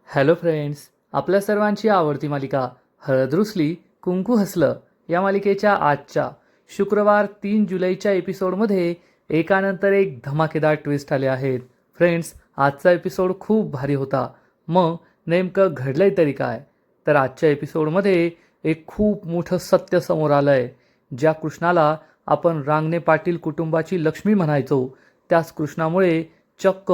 Hello friends, आपल्या सर्वांची आवडती मालिका हळद रुसली कुंकू हसलं या मालिकेच्या आजच्या शुक्रवार 3 जुलैच्या एपिसोडमध्ये एकानंतर एक धमाकेदार ट्विस्ट आले आहेत. फ्रेंड्स, आजचा एपिसोड खूप भारी होता. मग नेमकं घडलंय तरी काय? तर आजच्या एपिसोडमध्ये एक खूप मोठं सत्य समोर आलं आहे. ज्या कृष्णाला आपण रांगणे पाटील कुटुंबाची लक्ष्मी म्हणायचो, त्याच कृष्णामुळे चक्क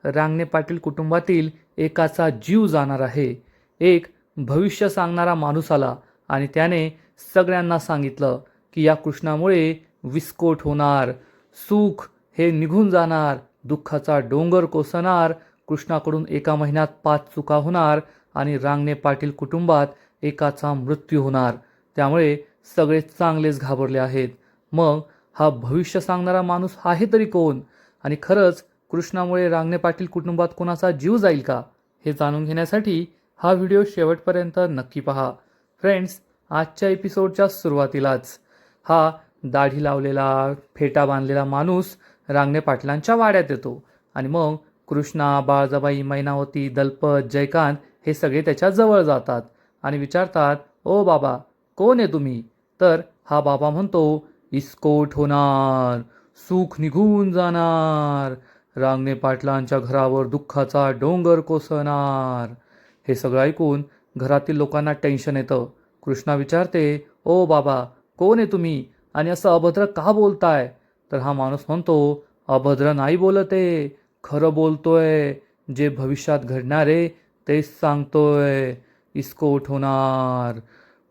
रांगणे पाटील कुटुंबातील एकाचा जीव जाणार आहे. एक भविष्य सांगणारा माणूस आला आणि त्याने सगळ्यांना सांगितलं की या कृष्णामुळे विस्फोट होणार, सुख हे निघून जाणार, दुःखाचा डोंगर कोसळणार, कृष्णाकडून एका महिन्यात 5 चुका होणार आणि रांगणे पाटील कुटुंबात एकाचा मृत्यू होणार. त्यामुळे सगळे चांगलेच घाबरले आहेत. मग हा भविष्य सांगणारा माणूस आहे तरी कोण? आणि खरंच कृष्णामुळे रांगणे पाटील कुटुंबात कोणाचा जीव जाईल का? हे जाणून घेण्यासाठी हा व्हिडिओ शेवटपर्यंत नक्की पहा. फ्रेंड्स, आजच्या एपिसोडच्या सुरुवातीलाच हा दाढी लावलेला, फेटा बांधलेला माणूस रांगणे पाटलांच्या वाड्यात येतो आणि मग कृष्णा, बाळजाबाई, मैनावती, दलपत, जयकांत हे सगळे त्याच्या जवळ जातात आणि विचारतात, ओ बाबा, कोण आहे तुम्ही? तर हा बाबा म्हणतो, इस्कोट होणार, सुख निघून जाणार, रांगणे पाटलांच्या घरावर दुःखाचा डोंगर कोसळणार. हे सगळं ऐकून घरातील लोकांना टेन्शन येतं. कृष्णा विचारते, ओ बाबा, कोण आहे तुम्ही आणि असं अभद्र का बोलताय? तर हा माणूस म्हणतो, अभद्र नाही बोलते, खरं बोलतोय, जे भविष्यात घडणार आहे तेच सांगतोय. इस्कोट होणार,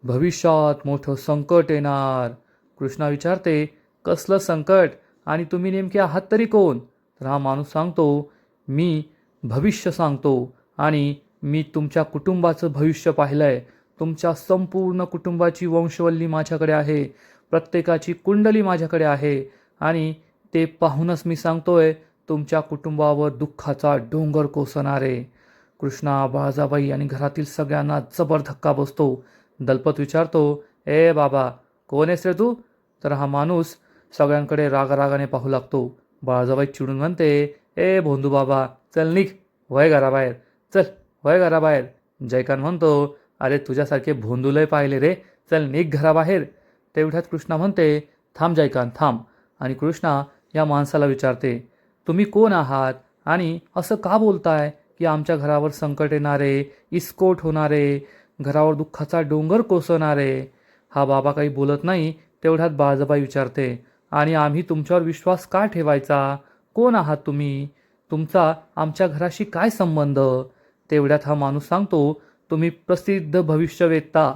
भविष्यात मोठं संकट येणार. कृष्णा विचारते, कसलं संकट आणि तुम्ही नेमके आहात तरी कोण? तर हा माणूस सांगतो, मी भविष्य सांगतो आणि मी तुमच्या कुटुंबाचं भविष्य पाहिलंय. तुमच्या संपूर्ण कुटुंबाची वंशवल्ली माझ्याकडे आहे, प्रत्येकाची कुंडली माझ्याकडे आहे आणि ते पाहूनच मी सांगतोय, तुमच्या कुटुंबावर दुःखाचा डोंगर कोसळणार आहे. कृष्णा, बाळजाबाई आणि घरातील सगळ्यांना जबर धक्का बसतो. दलपत विचारतो, ए बाबा, कोण आहेस रे तू? तर हा माणूस सगळ्यांकडे रागारागाने पाहू लागतो. बाळजाबाई चिडून म्हणते, ए भोंदू बाबा, चल निघ, वय घराबाहेर, चल वय घराबाहेर. जयकांत म्हणतो, अरे तुझ्यासारखे भोंदूलय पाहिले रे, चल निघ घराबाहेर. तेवढ्यात कृष्णा म्हणते, थांब जयकांत थांब. आणि कृष्णा या माणसाला विचारते, तुम्ही कोण आहात आणि असं का बोलताय की आमच्या घरावर संकट येणारे, इस्कोट होणारे, घरावर दुःखाचा डोंगर कोसळणारे? हा बाबा काही बोलत नाही. तेवढ्यात बाळजाबाई विचारते, आणि आम्ही तुमच्यावर विश्वास का ठेवायचा? कोण आहात तुम्ही? तुमचा आमच्या घराशी काय संबंध? तेवढ्यात हा माणूस सांगतो, तुम्ही प्रसिद्ध भविष्यवेत्ता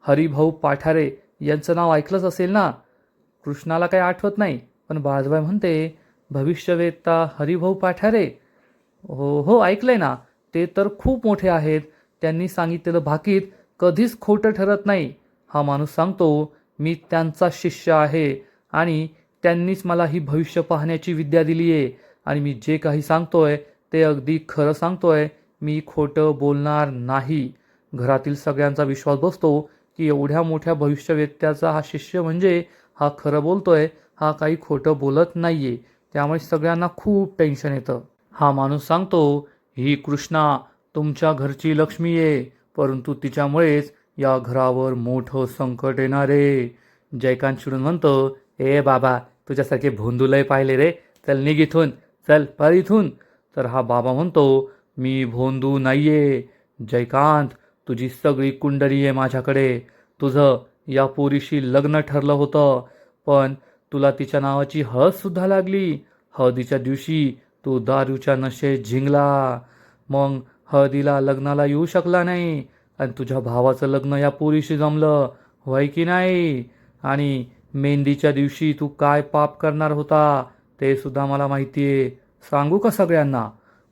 हरिभाऊ पाठारे यांचं नाव ऐकलंच असेल ना? कृष्णाला काही आठवत नाही, पण बाळजाबाई म्हणते, भविष्यवेत्ता हरिभाऊ पाठारे? हो हो, ऐकलंय ना. ते तर खूप मोठे आहेत. त्यांनी सांगितलेलं भाकीत कधीच खोटं ठरत नाही. हा माणूस सांगतो, मी त्यांचा शिष्य आहे आणि त्यांनीच मला ही भविष्य पाहण्याची विद्या दिली आहे आणि मी जे काही सांगतोय ते अगदी खरं सांगतोय. मी खोटं बोलणार नाही. घरातील सगळ्यांचा विश्वास बसतो की एवढ्या मोठ्या भविष्यवेत्त्याचा हा शिष्य म्हणजे हा खरं बोलतोय, हा काही खोटं बोलत नाहीये. त्यामुळे सगळ्यांना खूप टेन्शन येतं. हा माणूस सांगतो, ही कृष्णा तुमच्या घरची लक्ष्मी आहे, परंतु तिच्यामुळेच या घरावर मोठं संकट येणार आहे. जयकांत चिडून म्हणतो, ए बाबा, तुझ्यासारखे भोंदूलय पाहिले रे, चल निघ इथून, चल पळ इथून. तर हा बाबा म्हणतो, मी भोंदू नाहीये. जयकांत, तुझी सगळी कुंडली आहे माझ्याकडे. तुझं या पोरीशी लग्न ठरलं होतं, पण तुला तिच्या नावाची हळदसुद्धा लागली. हळदीच्या दिवशी तू दारूच्या नशेत झिंगला, मग हळदीला लग्नाला येऊ शकला नाही आणि तुझ्या भावाचं लग्न या पोरीशी जमलं, होय की नाही? आणि मेहंदीच्या दिवशी तू काय पाप करणार होता ते सुद्धा मला माहिती आहे. सांगू का सगळ्यांना?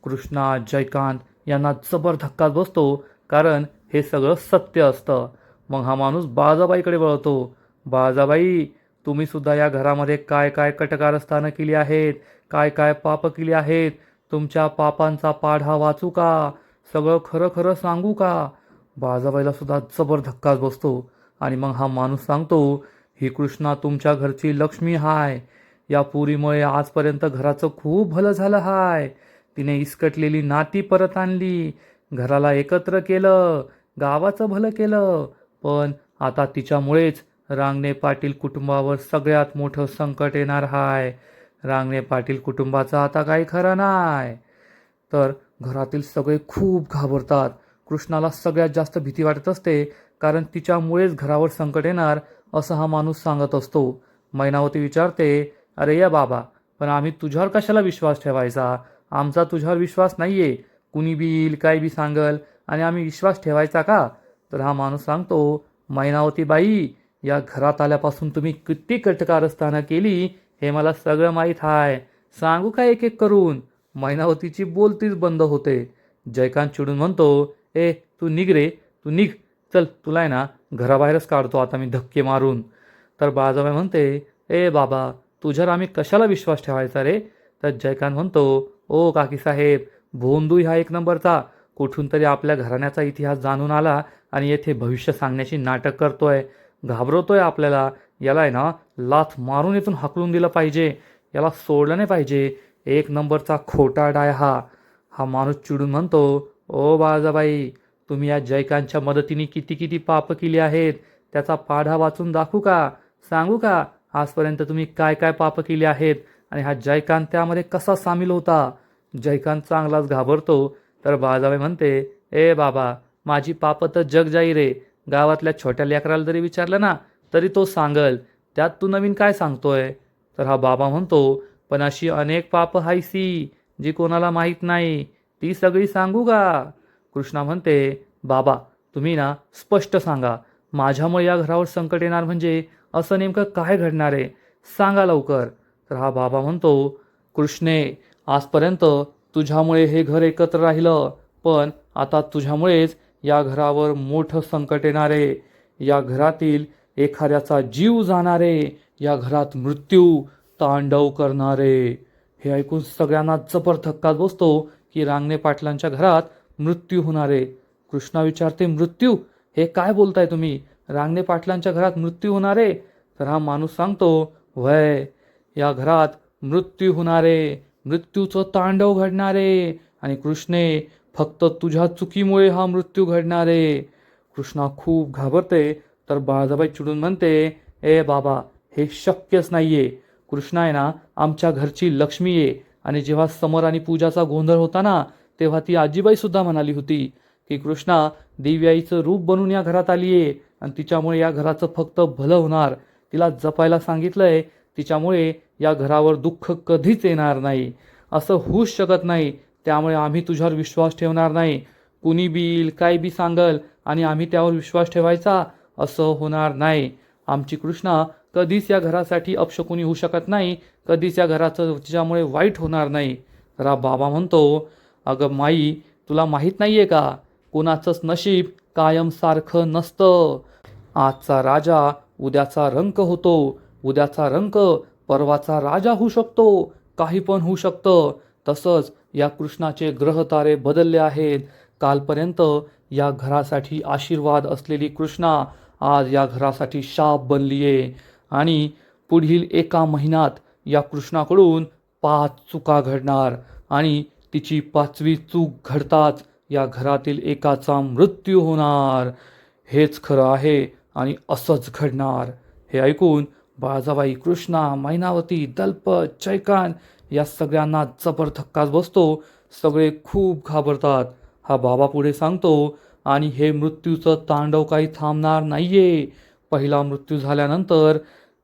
कृष्णा, जयकांत यांना जबर धक्काच बसतो, कारण हे सगळं सत्य असतं. मग हा माणूस बाळजाबाईकडे वळतो. बाळजाबाई, तुम्ही सुद्धा या घरामध्ये काय काय कटकारस्थानं केली आहेत, काय काय पाप केली आहेत, तुमच्या पापांचा पाढा वाचू का? सगळं खरं खरं सांगू का? बाळजाबाईला सुद्धा जबर धक्काच बसतो आणि मग हा माणूस सांगतो, ही कृष्णा तुमच्या घरची लक्ष्मी हाय. या पुरीमुळे आजपर्यंत घराचं खूप भलं झालं हाय. तिने इसकटलेली नाती परत आणली, घराला एकत्र केलं, गावाचं भलं केलं, पण आता तिच्यामुळेच रांगणे पाटील कुटुंबावर सगळ्यात मोठं संकट येणार हाय. रांगणे पाटील कुटुंबाचा आता काही खरं नाही. तर घरातील सगळे खूप घाबरतात. कृष्णाला सगळ्यात जास्त भीती वाटत असते, कारण तिच्यामुळेच घरावर संकट येणार असं हा माणूस सांगत असतो. मैनावती विचारते, अरे या बाबा, पण आम्ही तुझ्यावर कशाला विश्वास ठेवायचा? आमचा तुझ्यावर विश्वास नाहीये. कुणी बी येईल, काय बी सांगल, आणि आम्ही विश्वास ठेवायचा का? तर हा माणूस सांगतो, मैनावती बाई, या घरात आल्यापासून तुम्ही किती कटकारस्थानं केली हे मला सगळं माहीत आहे. सांगू का एक एक करून? मैनावतीची बोलतीच बंद होते. जयकांत चिडून म्हणतो, ए तू निघ रे, तू निघ, चल तुला आहे ना घराबाहेरच काढतो आता मी धक्के मारून. तर बाळाजाबाई म्हणते, ए बाबा, तुझ्यावर आम्ही कशाला विश्वास ठेवायचा रे? तर जयकांत म्हणतो, ओ काकी साहेब, भोंदू हा एक नंबरचा कुठून तरी आपल्या घराण्याचा इतिहास जाणून आला आणि येथे भविष्य सांगण्याची नाटक करतोय, घाबरवतोय आपल्याला. याला आहे ना लाथ मारून इथून हाकलून दिलं पाहिजे, याला सोडलं नाही पाहिजे. एक नंबरचा खोटारडा आहे हा. हा माणूस चिडून म्हणतो, ओ बाळाजाबाई, तुम्ही या जयकांतच्या मदतीने किती किती पाप केली आहेत त्याचा पाढा वाचून दाखवू का? सांगू का आजपर्यंत तुम्ही काय काय पाप केली आहेत आणि हा जयकांत त्यामध्ये कसा सामील होता? जयकांत चांगलाच घाबरतो. तर बाळाजाबाई म्हणते, ए बाबा, माझी पाप तर जग जाई रे. गावातल्या छोट्या लेकराला जरी विचारलं ना तरी तो सांगल, त्यात तू नवीन काय सांगतोय? तर हा बाबा म्हणतो, पण अशी अनेक पाप हायसी जी कोणाला माहीत नाही, ती सगळी सांगू का? कृष्णा म्हणते, बाबा तुम्ही ना स्पष्ट सांगा, माझ्यामुळे या घरावर संकट येणार म्हणजे असं नेमकं काय घडणार आहे? सांगा लवकर. तर हा बाबा म्हणतो, कृष्णे, आजपर्यंत तुझ्यामुळे हे घर एकत्र राहिलं, पण आता तुझ्यामुळेच या घरावर मोठं संकट येणार आहे. या घरातील एखाद्याचा जीव जाणारे, या घरात मृत्यू तांडव करणारे. हे ऐकून सगळ्यांना जबर धक्काच बसतो की रांगणे पाटलांच्या घरात मृत्यू होणारे. कृष्णा विचारते, मृत्यू? हे काय बोलताय तुम्ही? रांगणे पाटलांच्या घरात मृत्यू होणारे? तर हा माणूस सांगतो, वय, या घरात मृत्यू होणारे, मृत्यूचं तांडव घडणारे. आणि कृष्णे, फक्त तुझ्या चुकीमुळे हा मृत्यू घडणारे. कृष्णा खूप घाबरते. तर बाळाजाबाई चिडून म्हणते, ए बाबा, हे शक्यच नाहीये. कृष्णा आहे ना आमच्या घरची लक्ष्मी आहे, आणि जेव्हा समर आणि पूजाचा गोंधळ होता ना तेव्हा ती आजीबाई सुद्धा म्हणाली होती की कृष्णा देव्याईचं रूप बनून या घरात आली आहे आणि तिच्यामुळे या घराचं फक्त भलं होणार. तिला जपायला सांगितलंय, तिच्यामुळे या घरावर दुःख कधीच येणार नाही. असं होऊच शकत नाही. त्यामुळे आम्ही तुझ्यावर विश्वास ठेवणार नाही. कुणी बी येईल, काय बी सांगल, आणि आम्ही त्यावर विश्वास ठेवायचा असं होणार नाही. आमची कृष्णा कधीच या घरासाठी अपशकुनी होऊ शकत नाही, कधीच या घराचं तिच्यामुळे वाईट होणार नाही. तर हा बाबा म्हणतो, अगं माई, तुला माहीत नाहीये का, कोणाचंच नशीब कायम सारखं नसतं. आजचा राजा उद्याचा रंक होतो, उद्याचा रंक परवाचा राजा होऊ शकतो, काही पण होऊ शकतं. तसंच या कृष्णाचे ग्रहतारे बदलले आहेत. कालपर्यंत या घरासाठी आशीर्वाद असलेली कृष्णा आज या घरासाठी शाप बनलीये. आणि पुढील एका महिन्यात या कृष्णाकडून 5 चुका घडणार, आणि तिची 5वी चूक घडताच या घरातील एकाचा मृत्यू होणार. हेच खरं आहे आणि असंच घडणार. हे ऐकून बाळाजाबाई, कृष्णा, मैनावती, दलपत, जयकांत या सगळ्यांना जबर धक्काच बसतो. सगळे खूप घाबरतात. हा बाबा पुढे सांगतो, आणि हे मृत्यूचं तांडव काही थांबणार नाहीये. पहिला मृत्यू झाल्यानंतर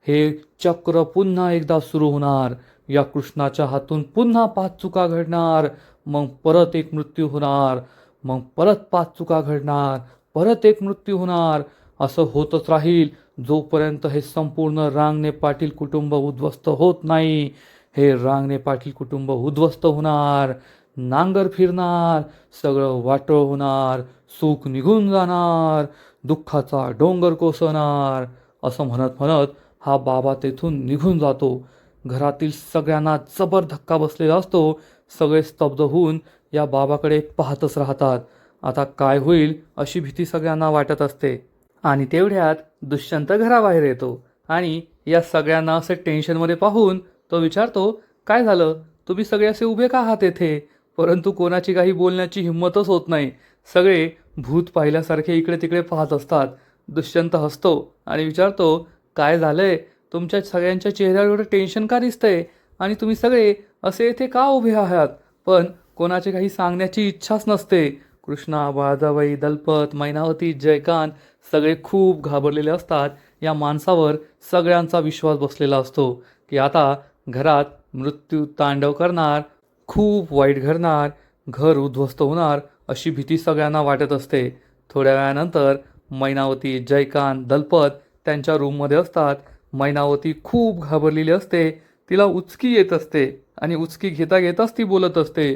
हे चक्र पुन्हा एकदा सुरू होणार. या कृष्णाच्या हातून पुन्हा 5 चुका घडणार, मग परत एक मृत्यू होणार, मग परत 5 चुका घडणार, परत एक मृत्यू होणार. असं होतच राहील जोपर्यंत हे संपूर्ण रांगणे पाटील कुटुंब उद्ध्वस्त होत नाही. हे रांगणे पाटील कुटुंब उद्ध्वस्त होणार, नांगर फिरणार, सगळं वाटोळ होणार, सुख निघून जाणार, दुःखाचा डोंगर कोसळणार. असं म्हणत म्हणत हा बाबा तेथून निघून जातो. घरातील सगळ्यांना जबर धक्का बसलेला असतो. सगळे स्तब्ध होऊन या बाबाकडे पाहतच राहतात. आता काय होईल अशी भीती सगळ्यांना वाटत असते. आणि तेवढ्यात दुष्यंत घराबाहेर येतो आणि या सगळ्यांना असे टेन्शनमध्ये पाहून तो विचारतो, काय झालं, तुम्ही सगळे असे उभे का आहात येथे? परंतु कोणाची काही बोलण्याची हिंमतच होत नाही. सगळे भूत पाहिल्यासारखे इकडे तिकडे पाहत असतात. दुष्यंत हसतो आणि विचारतो, काय झालंय? तुमच्या सगळ्यांच्या चेहऱ्यावर एवढं टेन्शन का दिसतंय? आणि तुम्ही सगळे असे इथे का उभे आहात? पण कोणाची काही सांगण्याची इच्छाच नसते. कृष्णा, बाळाबाई, दलपत, मैनावती, जयकांत सगळे खूप घाबरलेले असतात. या माणसावर सगळ्यांचा विश्वास बसलेला असतो की आता घरात मृत्यू तांडव करणार, खूप वाईट घडणार, घर उद्ध्वस्त होणार अशी भीती सगळ्यांना वाटत असते. थोड्या वेळानंतर मैनावती, जयकांत, दलपत त्यांच्या रूममध्ये असतात. मैनावती खूप घाबरलेली असते. तिला उचकी येत असते आणि उचकी घेता घेताच ती बोलत असते,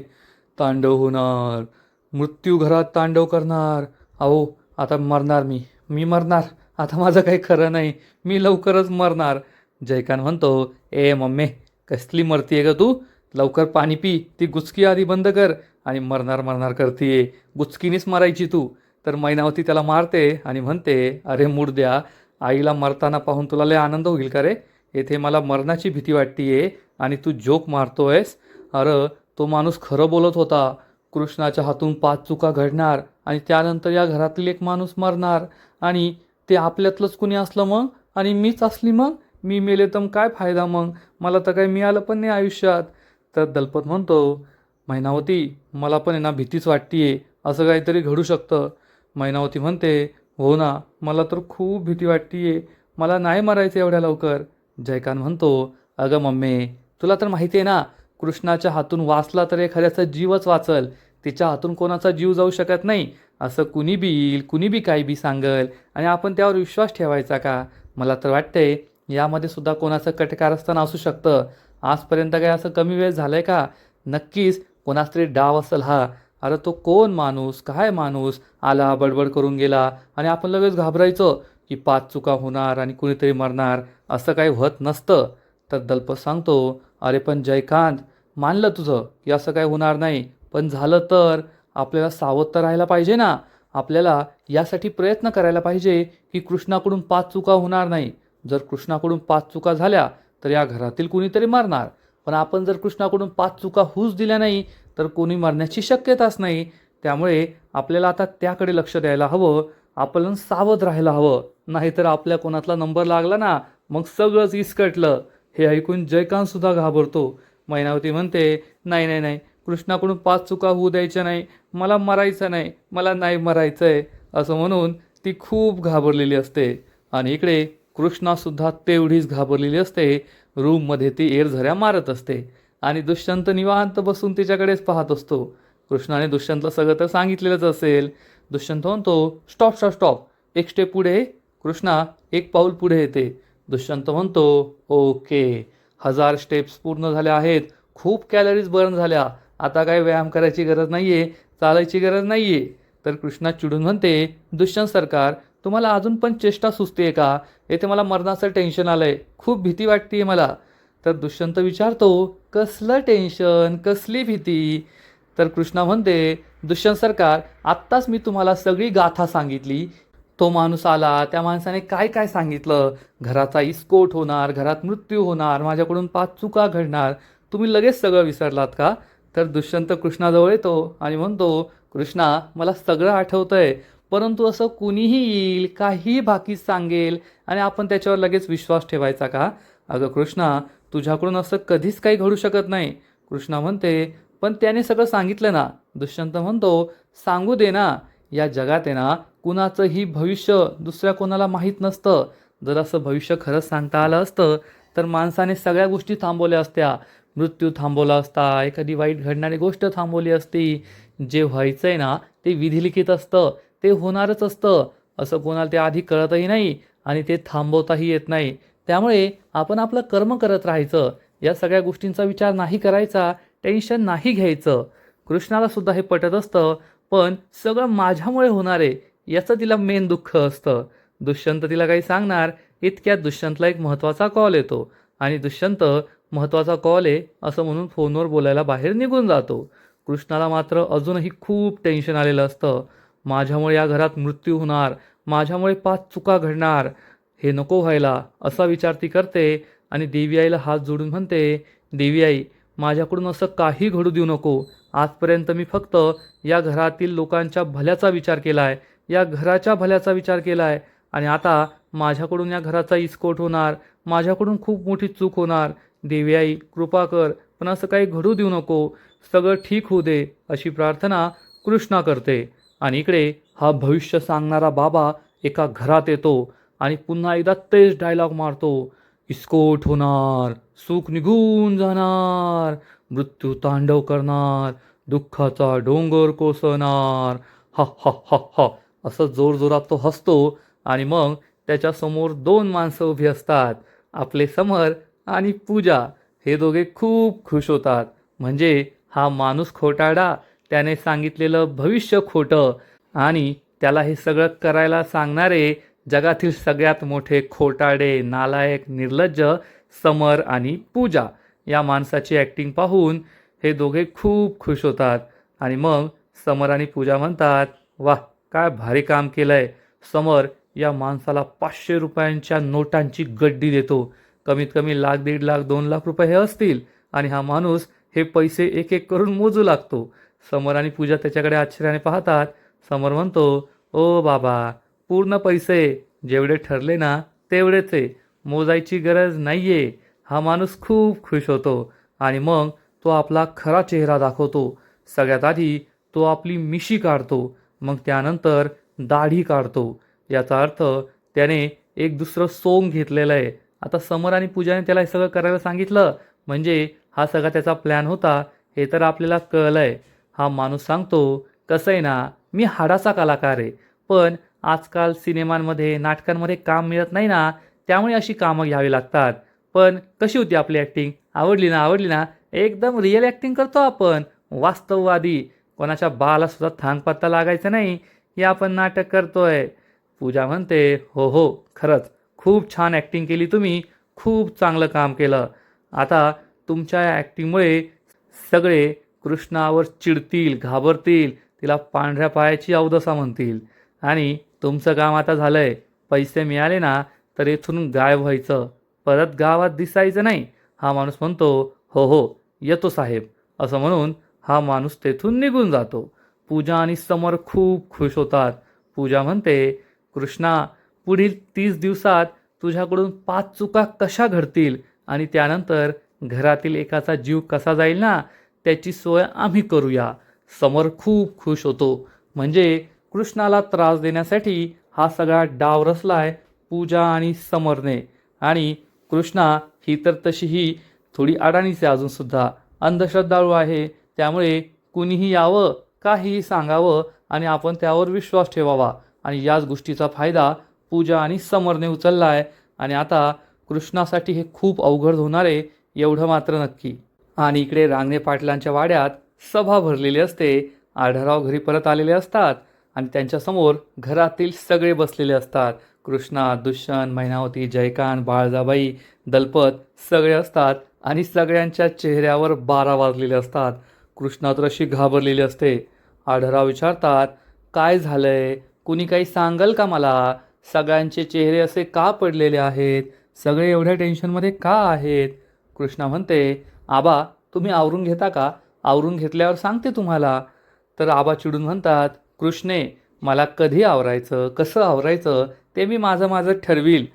तांडव होणार, मृत्यू घरात तांडव करणार. अहो, आता मरणार मी मरणार. आता माझं काही खरं नाही, मी लवकरच मरणार. जयकांत म्हणतो, ए मम्मे, कसली मरतीये ग तू? लवकर पाणी पी, ती गुचकी आधी बंद कर आणि मरणार मरणार करतीये, गुचकीनीच मरायची तू. तर मैनावती त्याला मारते आणि म्हणते, अरे मुर्द्या, आईला मरताना पाहून तुला लय आनंद होईल का रे? येथे मला मरणाची भीती वाटतीये आणि तू जोक मारतोयस. अरे तो माणूस खरं बोलत होता. कृष्णाच्या हातून 5 चुका घडणार आणि त्यानंतर या घरातील एक माणूस मरणार आणि ते आपल्यातलंच कुणी असलं मग, आणि मीच असली मग, मी मेले तर काय फायदा मग? मला तर काही मिळालं पण नाही आयुष्यात. तर दलपत म्हणतो, मैनावती, मला पण आहे ना भीतीच वाटतीये, असं काहीतरी घडू शकतं. मैनावती म्हणते, हो ना, मला तर खूप भीती वाटतीये, मला नाही मरायचं एवढ्या लवकर. जयकांत म्हणतो, अगं मम्मी, तुला तर माहिती आहे ना, कृष्णाच्या हातून वाचला तर एखाद्याचा जीवच वाचल, तिच्या हातून कोणाचा जीव जाऊ शकत नाही. असं कुणी बी येईल, कुणी बी काही बी सांगल आणि आपण त्यावर विश्वास ठेवायचा का? मला तर वाटतंय यामध्ये सुद्धा कोणाचं कटकारस्थान असू शकतं. आजपर्यंत काय असं कमी वेळ झालंय का? नक्कीच कोणाचा तरी डाव असेल हा. अरे तो कोण माणूस, काय माणूस आला, बडबड करून गेला आणि आपण लगेच घाबरायचो की 5 चुका होणार आणि कुणीतरी मरणार. असं काही होत नसतं. तर दलपत सांगतो, अरे पण जयकांत, मानलं तुझं की असं काही होणार नाही, पण झालं तर आपल्याला सावध तर राहायला पाहिजे ना. आपल्याला यासाठी प्रयत्न करायला पाहिजे की कृष्णाकडून 5 चुका होणार नाही. जर कृष्णाकडून 5 चुका झाल्या तर या घरातील कुणीतरी मरणार, पण आपण जर कृष्णाकडून 5 चुका होऊच दिल्या नाही तर कोणी मरण्याची शक्यताच नाही. त्यामुळे आपल्याला आता त्याकडे लक्ष द्यायला हवं, आपण सावध राहायला हवं. नाहीतर आपल्या कोणातला नंबर लागला ना, मग सगळंच इस्कटलं. हे ऐकून जयकांत सुद्धा घाबरतो. मैनावती म्हणते, नाही नाही नाही, कृष्णाकडून 5 चुका होऊ द्यायच्या नाही, मला मरायचं नाही, मला नाही मरायचं आहे, असं म्हणून ती खूप घाबरलेली असते. आणि इकडे कृष्णासुद्धा तेवढीच घाबरलेली असते. रूममध्ये ती एरझऱ्या मारत असते आणि दुष्यंत निवांत बसून तिच्याकडेच पाहत असतो. कृष्णाने दुष्यंतला सगळं तर सांगितलेलंच असेल. दुष्यंत म्हणतो, स्टॉप स्टॉप स्टॉप, एक स्टेप पुढे. कृष्णा एक पाऊल पुढे येते. दुष्यंत म्हणतो, ओके, 1000 स्टेप्स पूर्ण झाल्या आहेत, खूप कॅलरीज बर्न झाल्या, आता काय व्यायाम करायची गरज नाहीये, चालायची गरज नाहीये. तर कृष्णा चिडून म्हणते, दुष्यंत सरकार, तुम्हाला अजून पण चेष्टा सुचतेय का? येथे मला मरणाचं टेन्शन आलंय, खूप भीती वाटतेय मला. तर दुष्यंत विचारतो, कसलं टेन्शन, कसली भीती? तर कृष्णा म्हणते, दुष्यंत सरकार, आत्ताच मी तुम्हाला सगळी गाथा सांगितली. तो माणूस आला, त्या माणसाने काय काय सांगितलं, घराचा विस्फोट होणार, घरात मृत्यू होणार, माझ्याकडून 5 चुका घडणार, तुम्ही लगेच सगळं विसरलात का? तर दुष्यंत कृष्णाजवळ येतो आणि म्हणतो, कृष्णा, मला सगळं आठवतंय, परंतु असं कुणीही येईल, काहीही बाकी सांगेल आणि आपण त्याच्यावर लगेच विश्वास ठेवायचा का? अगं कृष्णा, तुझ्याकडून असं कधीच काही घडू शकत नाही. कृष्णा म्हणते, पण त्याने सगळं सांगितलं ना. दुष्यंत म्हणतो, सांगू दे ना, या जगात आहे ना, कुणाचंही भविष्य दुसऱ्या कोणाला माहीत नसतं. जर असं भविष्य खरंच सांगता आलं असतं तर माणसाने सगळ्या गोष्टी थांबवल्या असत्या. मृत्यू थांबवला असता, एखादी वाईट घडणारी गोष्ट थांबवली असती. जे व्हायचं आहे ना ते विधिलिखित असतं, ते होणारच असतं. असं कोणाला ते आधी कळतही नाही आणि ते थांबवताही येत नाही. त्यामुळे आपण आपलं कर्म करत राहायचं, या सगळ्या गोष्टींचा विचार नाही करायचा, टेन्शन नाही घ्यायचं. कृष्णाला सुद्धा हे पटत असतं, पण सगळं माझ्यामुळे होणार आहे याचं तिला मेन दुःख असतं. दुष्यंत तिला काही सांगणार इतक्यात दुष्यंतला एक महत्त्वाचा कॉल येतो आणि दुष्यंत महत्त्वाचा कॉल आहे असं म्हणून फोनवर बोलायला बाहेर निघून जातो. कृष्णाला मात्र अजूनही खूप टेन्शन आलेलं असतं. माझ्यामुळे या घरात मृत्यू होणार, माझ्यामुळे 5 चुका घडणार, हे नको व्हायला, असा विचार ती करते आणि देवी आईला हात जोडून म्हणते, देवी आई, माझ्याकडून असं काही घडू देऊ नको. आजपर्यंत मी फक्त या घरातील लोकांच्या भल्याचा विचार केला आहे, या घराच्या भल्याचा विचार केला आहे आणि आता माझ्याकडून या घराचा इस्कोट होणार, माझ्याकडून खूप मोठी चूक होणार. देवी आई कृपा कर, पण असं काही घडू देऊ नको, सगळं ठीक होऊ दे अशी प्रार्थना कृष्णा करते. आणि इकडे हा भविष्य सांगणारा बाबा एका घरात येतो आणि पुन्हा एकदा तेच डायलॉग मारतो, इस्कोट होणार, सुख निघून जाणार, मृत्यू तांडव करणार, दुःखाचा डोंगर कोसळणार, हा हा हा हा असं जोरजोरात तो हसतो. आणि मग त्याच्यासमोर दोन माणसं उभी असतात, आपले समर आणि पूजा. हे दोघे खूप खुश होतात, म्हणजे हा माणूस खोटारडा, त्याने सांगितलेलं भविष्य खोटं आणि त्याला हे सगळं करायला सांगणारे जगातील सगळ्यात मोठे खोटारडे, नालायक, निर्लज्ज समर आणि पूजा. या माणसाची ॲक्टिंग पाहून हे दोघे खूप खुश होतात. आणि मग समर आणि पूजा म्हणतात, वाह काय भारी काम केलंय. समर या माणसाला 500 रुपयांच्या नोटांची गड्डी देतो. कमीत कमी लाख, 1.5 लाख, 2 लाख रुपये हे असतील आणि हा माणूस हे पैसे एक एक करून मोजू लागतो. समर आणि पूजा त्याच्याकडे आश्चर्याने पाहतात. समर म्हणतो, ओ बाबा, पूर्ण पैसे जेवढे ठरले ना तेवढेच आहे, मोजायची गरज नाही आहे. हा माणूस खूप खुश होतो आणि मग तो आपला खरा चेहरा दाखवतो. सगळ्यात आधी तो आपली मिशी काढतो, मग त्यानंतर दाढी काढतो. याचा अर्थ त्याने एक दुसरं सोंग घेतलेलं आहे. आता समर आणि पूजाने त्याला हे सगळं करायला सांगितलं, म्हणजे हा सगळा त्याचा प्लॅन होता हे तर आपल्याला कळलं आहे. हा माणूस सांगतो, कसं आहे ना, मी हाडाचा कलाकार आहे, पण आजकाल सिनेमांमध्ये, नाटकांमध्ये काम मिळत नाही ना, त्यामुळे अशी कामं घ्यावी लागतात. पण कशी होती आपली ॲक्टिंग? आवडली ना? आवडली ना? एकदम रिअल ॲक्टिंग करतो आपण, वास्तववादी. कोणाच्या बाला सुद्धा थांगपत्ता लागायचा नाही, हे आपण नाटक करतोय. पूजा म्हणते, हो हो, खरंच खूप छान ॲक्टिंग केली तुम्ही, खूप चांगलं काम केलं. आता तुमच्या या ॲक्टिंगमुळे सगळे कृष्णावर चिडतील, घाबरतील, तिला पांढऱ्या पायाची अवदसा म्हणतील आणि तुमचं काम आता झालंय. पैसे मिळाले ना तर इथून गायब व्हायचं, परत गावात दिसायचं नाही. हा माणूस म्हणतो, हो हो, येतो साहेब. असं म्हणून हा माणूस तेथून निघून जातो. पूजा आणि समर खूप खुश होतात. पूजा म्हणते, कृष्णा, पुढील 30 दिवसात तुझ्याकडून 5 चुका कशा घडतील आणि त्यानंतर घरातील एकाचा जीव कसा जाईल ना, त्याची सोय आम्ही करूया. समर खूप खुश होतो, म्हणजे कृष्णाला त्रास देण्यासाठी हा सगळा डाव रचलाय पूजा आणि समरने. आणि कृष्णा ही तर तशीही थोडी अडाणीच आहे, अजूनसुद्धा अंधश्रद्धाळू आहे. त्यामुळे कुणीही यावं, काहीही सांगावं आणि आपण त्यावर विश्वास ठेवावा. आणि याच गोष्टीचा फायदा पूजा आणि समरने उचलला आहे. आणि आता कृष्णासाठी हे खूप अवघड होणार आहे, एवढं मात्र नक्की. आणि इकडे रांगणे पाटलांच्या वाड्यात सभा भरलेली असते. आढळराव घरी परत आलेले असतात आणि त्यांच्यासमोर घरातील सगळे बसलेले असतात. कृष्णा, दुष्यंत, मैनावती, जयकांत, बाळजाबाई, दलपत सगळे असतात आणि सगळ्यांच्या चेहऱ्यावर 12 वाजलेले असतात. कृष्णा तर अशी घाबरलेली असते. आढळराव विचारतात, काय झालंय? कुणी काही सांगाल का मला? सगळ्यांचे चेहरे असे का पडलेले आहेत? सगळे एवढ्या टेन्शनमध्ये का आहेत? कृष्णा म्हणते, आबा तुम्ही आवरून घेता का? आवरून घेतल्यावर सांगते तुम्हाला. तर आबा चिडून म्हणतात, कृष्णे, मला कधी आवरायचं, कसं आवरायचं ते मी माझं माझं ठरवील.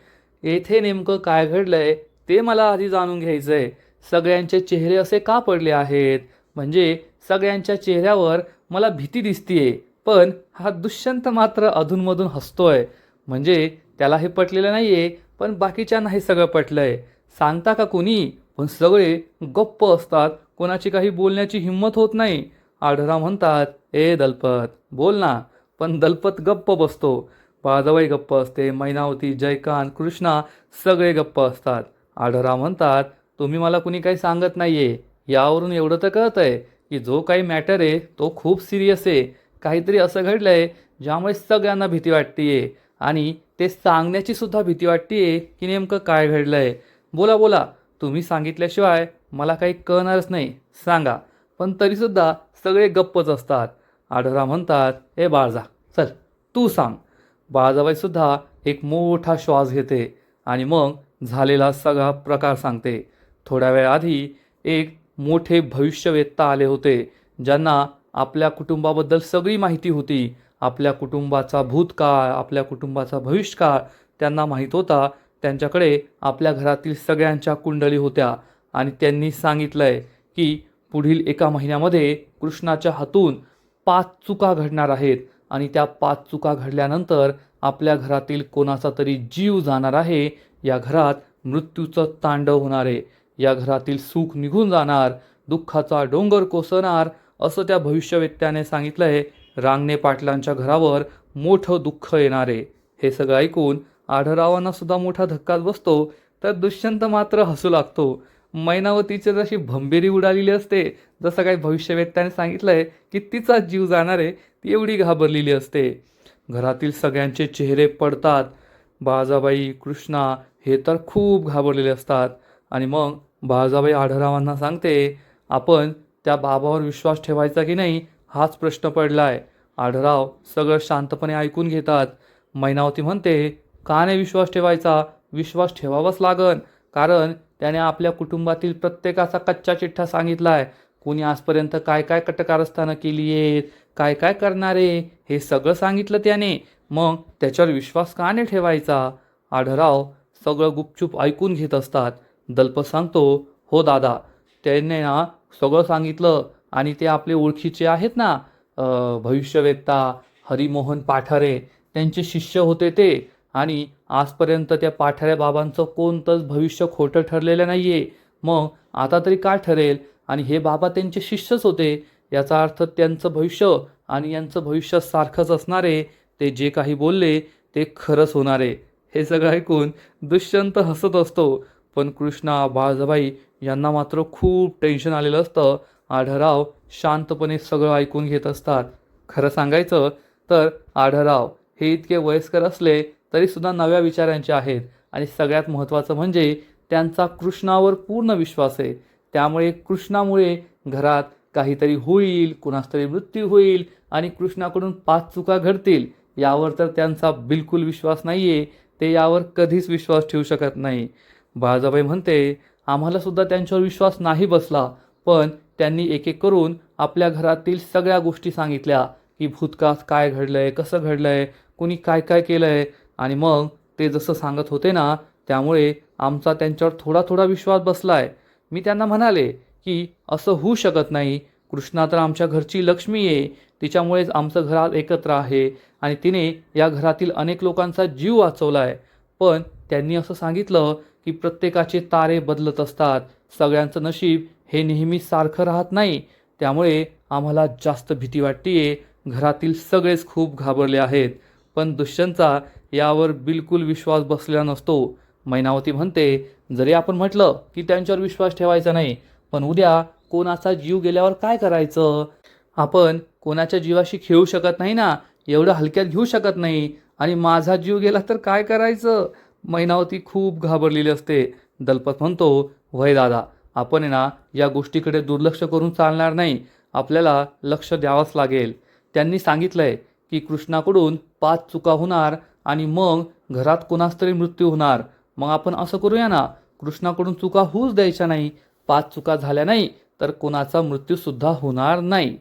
येथे नेमकं काय घडलंय ते मला आधी जाणून घ्यायचं आहे. सगळ्यांचे चेहरे असे का पडले आहेत? म्हणजे सगळ्यांच्या चेहऱ्यावर मला भीती दिसतीये, पण हा दुष्यंत मात्र अधूनमधून हसतोय. म्हणजे त्याला हे पटलेलं नाहीये, पण बाकीच्यांना हे सगळं पटलंय. सांगता का कुणी? पण सगळे गप्प असतात, कोणाची काही बोलण्याची हिंमत होत नाही. आढळराव म्हणतात, ए दलपत बोल ना. पण दलपत गप्प बसतो. बाळजाबाई गप्प असते, मैनावती, जयकांत, कृष्णा सगळे गप्प असतात. आढळराव म्हणतात, तुम्ही मला कुणी काही सांगत नाहीये, यावरून एवढं तर कळतंय की जो काही मॅटर आहे तो खूप सिरियस आहे. काहीतरी असं घडलंय ज्यामुळे सगळ्यांना भीती वाटतेय आणि ते सांगण्याची सुद्धा भीती वाटतेय की नेमकं काय घडलंय. बोला बोला, तुम्ही सांगितल्याशिवाय मला काही कळणारच नाही, सांगा. पण तरीसुद्धा सगळे गप्पच असतात. आढळराव म्हणतात, ए बाळजा, चल तू सांग. बाळजाबाईसुद्धा एक मोठा श्वास घेते आणि मग झालेला सगळा प्रकार सांगते. थोड्या वेळ आधी एक मोठे भविष्यवेत्ता आले होते, ज्यांना आपल्या कुटुंबाबद्दल सगळी माहिती होती, आपल्या कुटुंबाचा भूतकाळ, आपल्या कुटुंबाचा भविष्यकाळ त्यांना माहीत होता, त्यांच्याकडे आपल्या घरातील सगळ्यांच्या कुंडली होत्या आणि त्यांनी सांगितलंय की पुढील 1 महिन्यामध्ये कृष्णाच्या हातून 5 चुका घडणार आहेत आणि त्या 5 चुका घडल्यानंतर आपल्या घरातील कोणाचा तरी जीव जाणार आहे, या घरात मृत्यूचं तांडव होणार आहे, या घरातील सुख निघून जाणार, दुःखाचा डोंगर कोसळणार, असं त्या भविष्यवेत्त्याने सांगितलंय. रांगणे पाटलांच्या घरावर मोठं दुःख येणार आहे. हे सगळं ऐकून आढळरावांना सुद्धा मोठा धक्काच बसतो. तर दुष्यंत मात्र हसू लागतो. मैनावतीची जशी भंबेरी उडालेली असते, जसं काही भविष्यवेत्त्याने सांगितलंय की तिचाच जीव जाणार आहे, ती एवढी घाबरलेली असते. घरातील सगळ्यांचे चेहरे पडतात. बाळाबाई, कृष्णा हे तर खूप घाबरलेले असतात. आणि मग बाळाबाई आढळरावांना सांगते, आपण त्या बाबावर विश्वास ठेवायचा की नाही हाच प्रश्न पडलाय. आढळराव सगळं शांतपणे ऐकून घेतात. मैनावती म्हणते, का नाही विश्वास ठेवायचा? विश्वास ठेवावाच लागन, कारण त्याने आपल्या कुटुंबातील प्रत्येकाचा कच्चा चिठ्ठा सांगितलाय. कोणी आजपर्यंत काय काय कटकारस्थानं केली आहेत, काय काय करणारे, हे सगळं सांगितलं त्याने. मग त्याच्यावर विश्वास का नाही ठेवायचा? आढळराव सगळं गुपचूप ऐकून घेत असतात. दलपत सांगतो, हो दादा, त्याने ना सगळं सांगितलं आणि ते आपले ओळखीचे आहेत ना, भविष्यवेत्ता हरिमोहन पाठारे, त्यांचे शिष्य होते ते. आणि आजपर्यंत त्या पाठारे बाबांचं कोणतंच भविष्य खोटं ठरलेलं नाही आहे. मग आता तरी काय ठरेल? आणि हे बाबा त्यांचे शिष्यच होते, याचा अर्थ त्यांचं भविष्य आणि यांचं भविष्य सारखंच असणार आहे. ते जे काही बोलले ते खरंच होणार आहे. हे सगळं ऐकून दुष्यंत हसत असतो. पण कृष्णा, बाळाबाई यांना मात्र खूप टेन्शन आलेलं असतं. आढळराव शांतपणे सगळं ऐकून घेत असतात. खरं सांगायचं तर आढळराव हे इतके वयस्कर असले तरीसुद्धा नव्या विचारांचे आहेत. आणि सगळ्यात महत्त्वाचं म्हणजे त्यांचा कृष्णावर पूर्ण विश्वास आहे. त्यामुळे कृष्णामुळे घरात काहीतरी होईल, कुणास तरी मृत्यू होईल आणि कृष्णाकडून 5 चुका घडतील, यावर तर त्यांचा बिलकुल विश्वास नाही आहे. ते यावर कधीच विश्वास ठेवू शकत नाही. बाळाबाई म्हणते, आम्हालासुद्धा त्यांच्यावर विश्वास नाही बसला, पण त्यांनी एक एक करून आपल्या घरातील सगळ्या गोष्टी सांगितल्या की भूतकाळात काय घडलंय, कसं घडलंय, कोणी काय काय केलंय. आणि मग ते जसं सांगत होते ना, त्यामुळे आमचा त्यांच्यावर थोडा थोडा विश्वास बसलाय. मी त्यांना म्हणाले की असं होऊ शकत नाही, कृष्णा तर आमच्या घरची लक्ष्मी आहे, तिच्यामुळेच आमचं घरात एकत्र आहे आणि तिने या घरातील अनेक लोकांचा जीव वाचवला आहे. पण त्यांनी असं सांगितलं की प्रत्येकाचे तारे बदलत असतात, सगळ्यांचं नशीब हे नेहमी सारखं राहत नाही. त्यामुळे आम्हाला जास्त भीती वाटतेय. घरातील सगळेच खूप घाबरले आहेत. पण दुष्यंतचा यावर बिलकुल विश्वास बसलेला नसतो. मैनावती म्हणते, जरी आपण म्हटलं की त्यांच्यावर विश्वास ठेवायचा नाही, पण उद्या कोणाचा जीव गेल्यावर काय करायचं? आपण कोणाच्या जीवाशी खेळू शकत नाही ना, एवढं हलक्यात घेऊ शकत नाही. आणि माझा जीव गेला तर काय करायचं? मैनावती खूप घाबरलेली असते. दलपत म्हणतो, वय दादा, आपण आहे ना या गोष्टीकडे दुर्लक्ष करून चालणार नाही, आपल्याला लक्ष द्यावंच लागेल. त्यांनी सांगितलंय की कृष्णाकडून 5 चुका होणार आणि मग घरात कोणास तरी मृत्यू होणार. मग आपण असं करूया ना, कृष्णाकडून चुका होऊच द्यायच्या नाही. 5 चुका झाल्या नाही तर कोणाचा मृत्यूसुद्धा होणार नाही.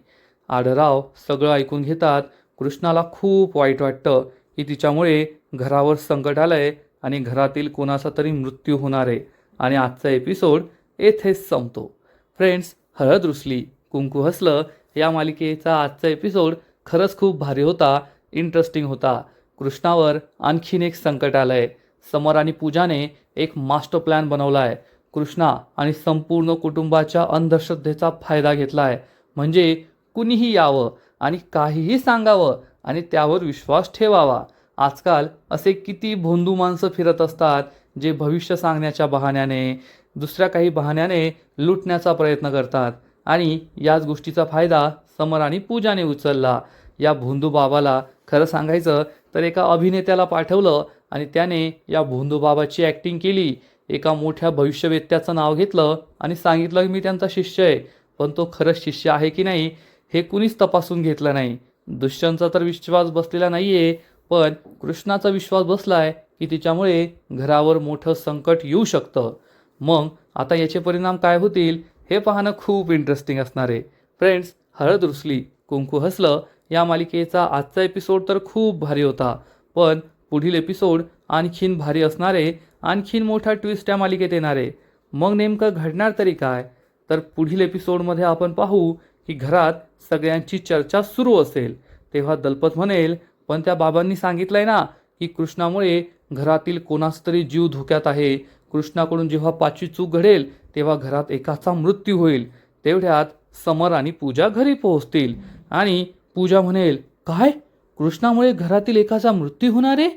आढळराव सगळं ऐकून घेतात. कृष्णाला खूप वाईट वाटतं की तिच्यामुळे घरावर संकट आलंय आणि घरातील कोणाचा तरी मृत्यू होणार आहे. आणि आजचा एपिसोड येथेच संपतो. फ्रेंड्स, हळद रुसली कुंकू हसलं या मालिकेचा आजचा एपिसोड खरंच खूप भारी होता, इंटरेस्टिंग होता. कृष्णावर आणखीन एक संकट आलंय. समर आणि पूजाने एक मास्टर प्लॅन बनवला आहे. कृष्णा आणि संपूर्ण कुटुंबाच्या अंधश्रद्धेचा फायदा घेतला आहे. म्हणजे कुणीही यावं आणि काहीही सांगावं आणि त्यावर विश्वास ठेवावा. आजकाल असे किती भोंदू माणसं फिरत असतात, जे भविष्य सांगण्याच्या बहाण्याने, दुसऱ्या काही बहाण्याने लुटण्याचा प्रयत्न करतात. आणि याच गोष्टीचा फायदा समर आणि पूजाने उचलला. या भोंदू बाबाला खरं सांगायचं तर एका अभिनेत्याला पाठवलं आणि त्याने या भोंदू बाबाची ॲक्टिंग केली. एका मोठ्या भविष्यवेत्त्याचं नाव घेतलं आणि सांगितलं की मी त्यांचा शिष्य आहे. पण तो खरंच शिष्य आहे की नाही हे कुणीच तपासून घेतलं नाही. दुष्यंतचा तर विश्वास बसलेला नाही आहे, पण कृष्णाचा विश्वास बसलाय की तिच्यामुळे घरावर मोठं संकट येऊ शकतं. मग आता याचे परिणाम काय होतील हे पाहणं खूप इंटरेस्टिंग असणार आहे. फ्रेंड्स, हळद रुसली कुंकू हसलं या मालिकेचा आजचा एपिसोड तर खूप भारी होता, पण पुढील एपिसोड आणखीन भारी असणारे, आणखीन मोठा ट्विस्ट या मालिकेत येणारे. मग नेमकं घडणार तरी काय? तर पुढील एपिसोडमध्ये आपण पाहू की घरात सगळ्यांची चर्चा सुरू असेल. तेव्हा दलपत म्हणेल, पण त्या बाबांनी सांगितलंय ना की कृष्णामुळे घरातील कोणाचा तरी जीव धोक्यात आहे. कृष्णाकडून जेव्हा 5वी चूक घडेल तेव्हा घरात एकाचा मृत्यू होईल. तेवढ्यात समर आणि पूजा घरी पोहोचतील आणि पूजा म्हणेल, काय? कृष्णामुळे घरातील एकाचा मृत्यू होणार आहे?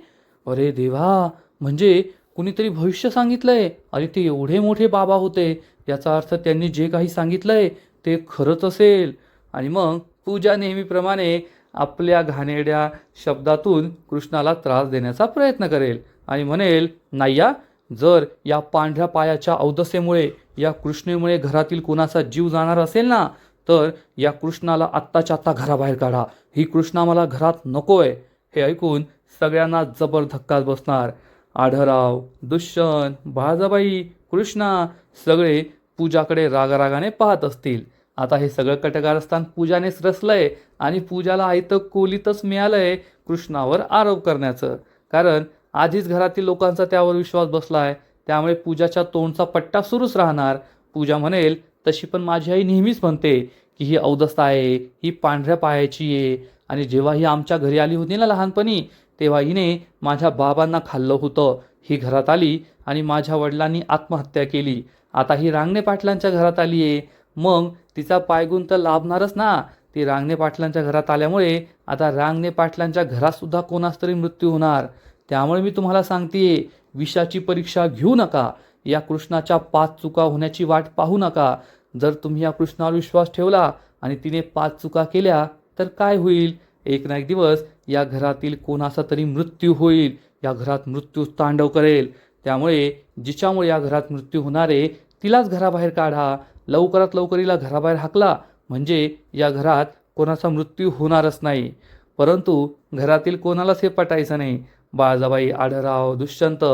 अरे देवा, म्हणजे कुणीतरी भविष्य सांगितलंय. अरे ते एवढे मोठे बाबा होते, याचा अर्थ त्यांनी जे काही सांगितलंय ते खरंच असेल. आणि मग पूजा नेहमीप्रमाणे आपल्या घाणेरड्या शब्दातून कृष्णाला त्रास देण्याचा प्रयत्न करेल आणि म्हणेल, नाही या, जर या पांढऱ्या पायाच्या अवदसेमुळे, या कृष्णेमुळे घरातील कोणाचा जीव जाणार असेल ना, तर या कृष्णाला आत्ताच्या आत्ता घराबाहेर काढा. ही कृष्णा मला घरात नकोय. हे ऐकून सगळ्यांना जबर धक्काच बसणार. आढळराव, दुष्यंत, बाळाबाई, कृष्णा सगळे पूजाकडे रागारागाने पाहत असतील. आता हे सगळं कटकारस्थान पूजानेच रचलंय आणि पूजाला आयतं कोलीतच मिळालंय कृष्णावर आरोप करण्याचं. कारण आधीच घरातील लोकांचा त्यावर विश्वास बसलाय, त्यामुळे पूजाच्या तोंडचा पट्टा सुरूच राहणार. पूजा म्हणेल, तशी पण माझी आई नेहमीच म्हणते की ही अवदसा आहे, ही पांढऱ्या पायाची आहे, आणि जेव्हा ही आमच्या घरी आली होती ना लहानपणी, तेव्हा हिने माझ्या बाबांना खाल्लं होतं. ही घरात आली आणि माझ्या वडिलांनी आत्महत्या केली. आता ही रांगणे पाटलांच्या घरात आली आहे, मग तिचा पायगुण तर लाभणारच ना. ती रांगणे पाटलांच्या घरात आल्यामुळे आता रांगणे पाटलांच्या घरात सुद्धा कोणास तरी मृत्यू होणार. त्यामुळे मी तुम्हाला सांगतेय, विषाची परीक्षा घेऊ नका. या कृष्णाच्या 5 चुका होण्याची वाट पाहू नका. जर तुम्ही या कृष्णावर विश्वास ठेवला आणि तिने 5 चुका केल्या तर काय होईल? एक ना एक दिवस या घरातील कोणाचा तरी मृत्यू होईल. या घरात मृत्यू तांडव करेल. त्यामुळे जिच्यामुळे या घरात मृत्यू होणार आहे तिलाच घराबाहेर काढा. लवकरात लवकर हिला घराबाहेर हाकला, म्हणजे या घरात कोणाचा मृत्यू होणारच नाही. परंतु घरातील कोणालाच हे पटायचं नाही. बाळाबाई, आढळराव, दुष्यंत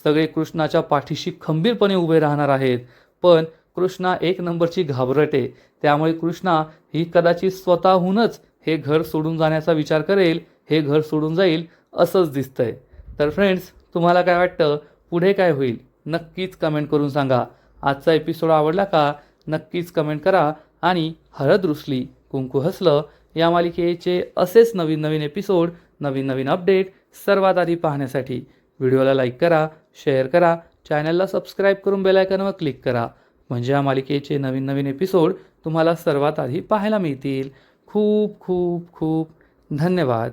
सगळे कृष्णाच्या पाठीशी खंबीरपणे उभे राहणार आहेत. पण कृष्णा एक नंबरची घाबरटे, त्यामुळे कृष्णा ही कदाचित स्वतःहूनच हे घर सोडून जाण्याचा विचार करेल, हे घर सोडून जाईल असंच दिसतंय. तर फ्रेंड्स, तुम्हाला काय वाटतं? पुढे काय होईल? नक्कीच कमेंट करून सांगा. आजचा एपिसोड आवडला का? नक्कीच कमेंट करा. आणि हळद रुसली कुंकू हसलं या मालिकेचे असेच नवीन नवीन एपिसोड, नवीन नवीन अपडेट सर्वात आधी पाहण्यासाठी व्हिडिओला लाईक करा, शेअर करा, चॅनलला सबस्क्राईब करून बेल आयकॉनवर क्लिक करा, म्हणजे या मालिकेचे नवीन नवीन एपिसोड तुम्हाला सर्वात आधी पाहायला मिळतील. खूप खूप खूप धन्यवाद.